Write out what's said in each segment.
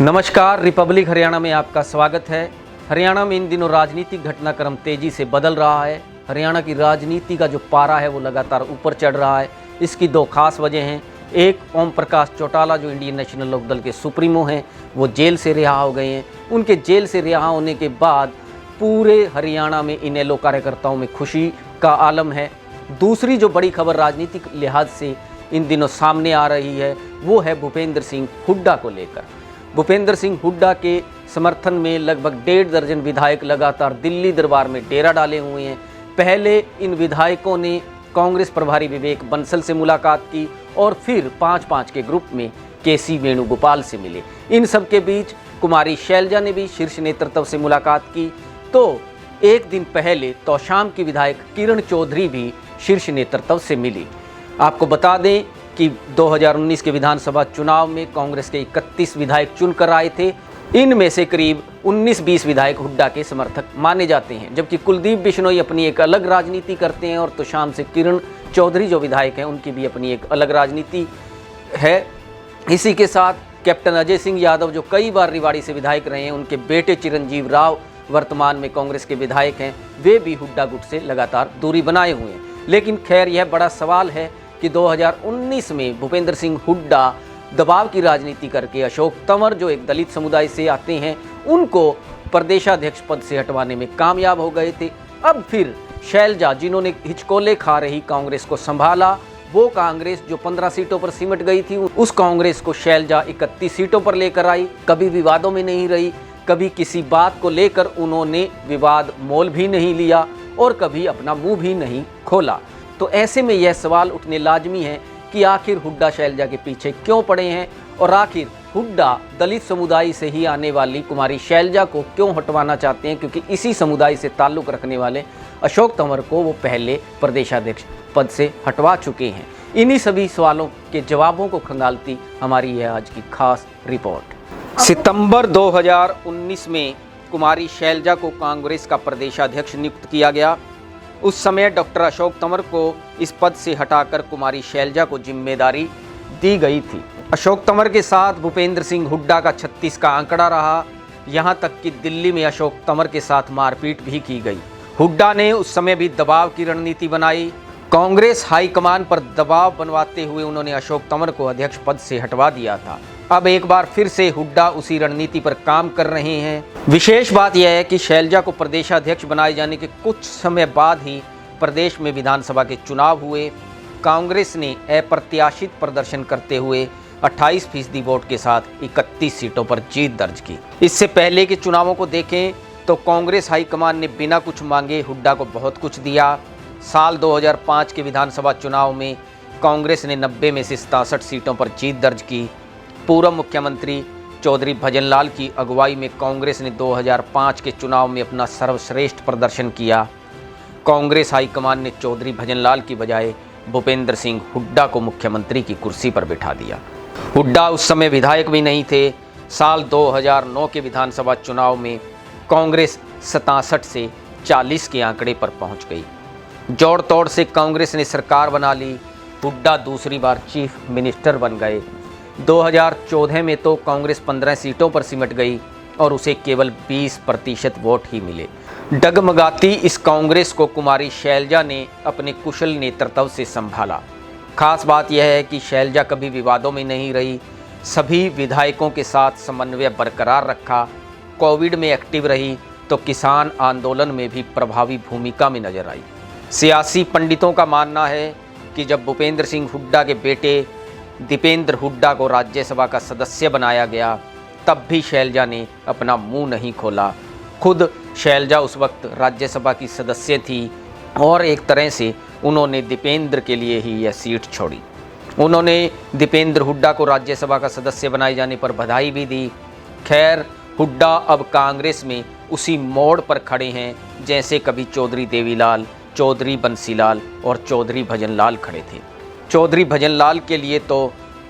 नमस्कार, रिपब्लिक हरियाणा में आपका स्वागत है। हरियाणा में इन दिनों राजनीतिक घटनाक्रम तेजी से बदल रहा है। हरियाणा की राजनीति का जो पारा है वो लगातार ऊपर चढ़ रहा है। इसकी दो खास वजह हैं। एक, ओम प्रकाश चौटाला जो इंडियन नेशनल लोकदल के सुप्रीमो हैं, वो जेल से रिहा हो गए हैं। उनके जेल से रिहा होने के बाद पूरे हरियाणा में इन एलो कार्यकर्ताओं में खुशी का आलम है। दूसरी जो बड़ी खबर राजनीतिक लिहाज से इन दिनों सामने आ रही है वो है भूपेंद्र सिंह हुड्डा को लेकर। भूपेंद्र सिंह हुड्डा के समर्थन में लगभग 1.5 दर्जन विधायक लगातार दिल्ली दरबार में डेरा डाले हुए हैं। पहले इन विधायकों ने कांग्रेस प्रभारी विवेक बंसल से मुलाकात की और फिर 5-5 के ग्रुप में केसी वेणुगोपाल से मिले। इन सब के बीच कुमारी शैलजा ने भी शीर्ष नेतृत्व से मुलाकात की। तो एक दिन पहले तोशाम की विधायक किरण चौधरी भी शीर्ष नेतृत्व से मिली। आपको बता दें कि 2019 के विधानसभा चुनाव में कांग्रेस के 31 विधायक चुनकर आए थे। इनमें से करीब 19-20 विधायक हुड्डा के समर्थक माने जाते हैं, जबकि कुलदीप बिश्नोई अपनी एक अलग राजनीति करते हैं और तोशाम से किरण चौधरी जो विधायक हैं उनकी भी अपनी एक अलग राजनीति है। इसी के साथ कैप्टन अजय सिंह यादव जो कई बार रेवाड़ी से विधायक रहे हैं, उनके बेटे चिरंजीव राव वर्तमान में कांग्रेस के विधायक हैं, वे भी हुड्डा गुट से लगातार दूरी बनाए हुए हैं। लेकिन खैर, यह बड़ा सवाल है कि 2019 में भूपेंद्र सिंह हुड्डा दबाव की राजनीति करके अशोक तंवर जो एक दलित समुदाय से आते हैं उनको प्रदेशाध्यक्ष पद से हटवाने में कामयाब हो गए थे। अब फिर शैलजा जिन्होंने हिचकोले खा रही कांग्रेस को संभाला, वो कांग्रेस जो 15 सीटों पर सिमट गई थी, उस कांग्रेस को शैलजा 31 सीटों पर लेकर आई। कभी विवादों में नहीं रही, कभी किसी बात को लेकर उन्होंने विवाद मोल भी नहीं लिया और कभी अपना मुंह भी नहीं खोला। तो ऐसे में यह सवाल उठने लाजमी है कि आखिर हुड्डा शैलजा के पीछे क्यों पड़े हैं और आखिर हुड्डा दलित समुदाय से ही आने वाली कुमारी शैलजा को क्यों हटवाना चाहते हैं, क्योंकि इसी समुदाय से ताल्लुक़ रखने वाले अशोक तंवर को वो पहले प्रदेशाध्यक्ष पद से हटवा चुके हैं। इन्हीं सभी सवालों के जवाबों को खंगालती हमारी यह आज की खास रिपोर्ट। सितंबर 2019 में कुमारी शैलजा को कांग्रेस का प्रदेशाध्यक्ष नियुक्त किया गया। उस समय डॉक्टर अशोक तंवर को इस पद से हटाकर कुमारी शैलजा को जिम्मेदारी दी गई थी। अशोक तंवर के साथ भूपेंद्र सिंह हुड्डा का 36 का आंकड़ा रहा। यहां तक कि दिल्ली में अशोक तंवर के साथ मारपीट भी की गई। हुड्डा ने उस समय भी दबाव की रणनीति बनाई। कांग्रेस हाईकमान पर दबाव बनवाते हुए उन्होंने अशोक तंवर को अध्यक्ष पद से हटवा दिया था। अब एक बार फिर से हुड्डा उसी रणनीति पर काम कर रहे हैं। विशेष बात यह है कि शैलजा को प्रदेशाध्यक्ष बनाए जाने के कुछ समय बाद ही प्रदेश में विधानसभा के चुनाव हुए। कांग्रेस ने अप्रत्याशित प्रदर्शन करते हुए 28% वोट के साथ 31 सीटों पर जीत दर्ज की। इससे पहले के चुनावों को देखें तो कांग्रेस हाईकमान ने बिना कुछ मांगे हुड्डा को बहुत कुछ दिया। साल 2005 के विधानसभा चुनाव में कांग्रेस ने 90 में से 67 सीटों पर जीत दर्ज की। पूर्व मुख्यमंत्री चौधरी भजनलाल की अगुवाई में कांग्रेस ने 2005 के चुनाव में अपना सर्वश्रेष्ठ प्रदर्शन किया। कांग्रेस हाईकमान ने चौधरी भजनलाल की बजाय भूपेंद्र सिंह हुड्डा को मुख्यमंत्री की कुर्सी पर बिठा दिया। हुड्डा उस समय विधायक भी नहीं थे। साल 2009 के विधानसभा चुनाव में कांग्रेस 67 से 40 के आंकड़े पर पहुंच गई। जोड़ तोड़ से कांग्रेस ने सरकार बना ली। हुड्डा दूसरी बार चीफ मिनिस्टर बन गए। 2014 में तो कांग्रेस 15 सीटों पर सिमट गई और उसे केवल 20% वोट ही मिले। डगमगाती इस कांग्रेस को कुमारी शैलजा ने अपने कुशल नेतृत्व से संभाला। खास बात यह है कि शैलजा कभी विवादों में नहीं रही, सभी विधायकों के साथ समन्वय बरकरार रखा। कोविड में एक्टिव रही तो किसान आंदोलन में भी प्रभावी भूमिका में नजर आई। सियासी पंडितों का मानना है कि जब भूपेंद्र सिंह हुड्डा के बेटे दीपेंद्र हुड्डा को राज्यसभा का सदस्य बनाया गया तब भी शैलजा ने अपना मुंह नहीं खोला। खुद शैलजा उस वक्त राज्यसभा की सदस्य थी और एक तरह से उन्होंने दीपेंद्र के लिए ही यह सीट छोड़ी। उन्होंने दीपेंद्र हुड्डा को राज्यसभा का सदस्य बनाए जाने पर बधाई भी दी। खैर, हुड्डा अब कांग्रेस में उसी मोड़ पर खड़े हैं जैसे कभी चौधरी देवीलाल, चौधरी बंसीलाल और चौधरी भजनलाल खड़े थे। चौधरी भजनलाल के लिए तो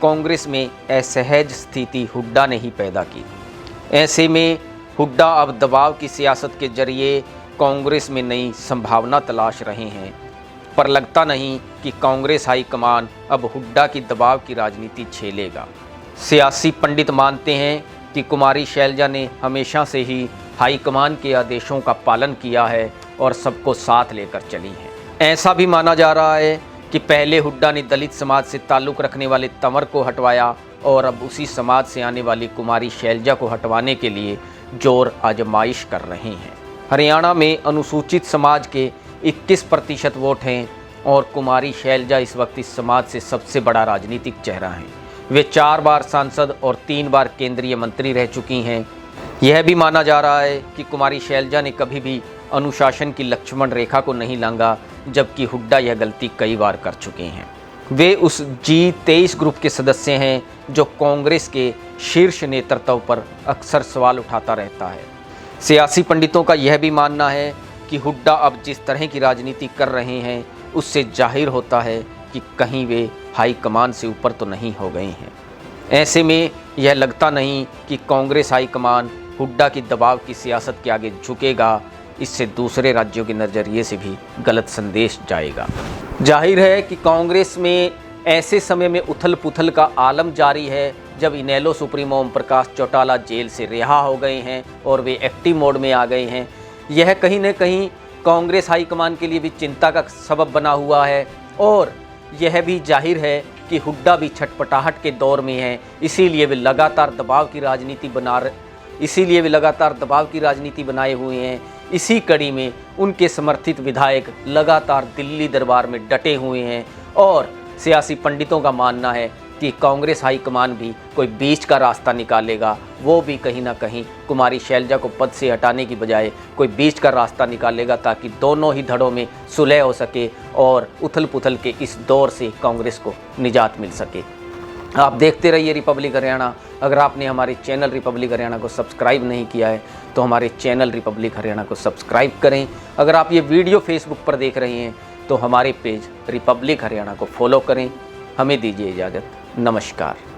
कांग्रेस में असहज स्थिति हुड्डा ने ही पैदा की। ऐसे में हुड्डा अब दबाव की सियासत के जरिए कांग्रेस में नई संभावना तलाश रहे हैं, पर लगता नहीं कि कांग्रेस हाईकमान अब हुड्डा की दबाव की राजनीति झेलेगा। सियासी पंडित मानते हैं कि कुमारी शैलजा ने हमेशा से ही हाईकमान के आदेशों का पालन किया है और सबको साथ लेकर चली हैं। ऐसा भी माना जा रहा है कि पहले हुड्डा ने दलित समाज से ताल्लुक़ रखने वाले तंवर को हटवाया और अब उसी समाज से आने वाली कुमारी शैलजा को हटवाने के लिए जोर आजमाइश कर रहे हैं। हरियाणा में अनुसूचित समाज के 21% वोट हैं और कुमारी शैलजा इस वक्त इस समाज से सबसे बड़ा राजनीतिक चेहरा हैं। वे 4 बार सांसद और 3 बार केंद्रीय मंत्री रह चुकी हैं। यह भी माना जा रहा है कि कुमारी शैलजा ने कभी भी अनुशासन की लक्ष्मण रेखा को नहीं लांघा, जबकि हुड्डा यह गलती कई बार कर चुके हैं। वे उस G23 ग्रुप के सदस्य हैं जो कांग्रेस के शीर्ष नेतृत्व पर अक्सर सवाल उठाता रहता है। सियासी पंडितों का यह भी मानना है कि हुड्डा अब जिस तरह की राजनीति कर रहे हैं उससे जाहिर होता है कि कहीं वे हाईकमान से ऊपर तो नहीं हो गए हैं। ऐसे में यह लगता नहीं कि कांग्रेस हाईकमान हुड्डा की दबाव की सियासत के आगे झुकेगा। इससे दूसरे राज्यों के नज़रिए से भी गलत संदेश जाएगा। जाहिर है कि कांग्रेस में ऐसे समय में उथल पुथल का आलम जारी है जब इनेलो सुप्रीमो ओम प्रकाश चौटाला जेल से रिहा हो गए हैं और वे एक्टिव मोड में आ गए हैं। यह कहीं न कहीं कांग्रेस हाईकमान के लिए भी चिंता का सबब बना हुआ है और यह भी जाहिर है कि हुड्डा भी छटपटाहट के दौर में है। इसीलिए वे लगातार दबाव की राजनीति बनाए हुए हैं। इसी कड़ी में उनके समर्थित विधायक लगातार दिल्ली दरबार में डटे हुए हैं और सियासी पंडितों का मानना है कि कांग्रेस हाईकमान भी कोई बीच का रास्ता निकालेगा। वो भी कहीं ना कहीं कुमारी शैलजा को पद से हटाने की बजाय कोई बीच का रास्ता निकालेगा ताकि दोनों ही धड़ों में सुलह हो सके और उथल पुथल के इस दौर से कांग्रेस को निजात मिल सके। आप देखते रहिए रिपब्लिक हरियाणा। अगर आपने हमारे चैनल रिपब्लिक हरियाणा को सब्सक्राइब नहीं किया है तो हमारे चैनल रिपब्लिक हरियाणा को सब्सक्राइब करें। अगर आप ये वीडियो फेसबुक पर देख रहे हैं तो हमारे पेज रिपब्लिक हरियाणा को फॉलो करें। हमें दीजिए इजाज़त। नमस्कार।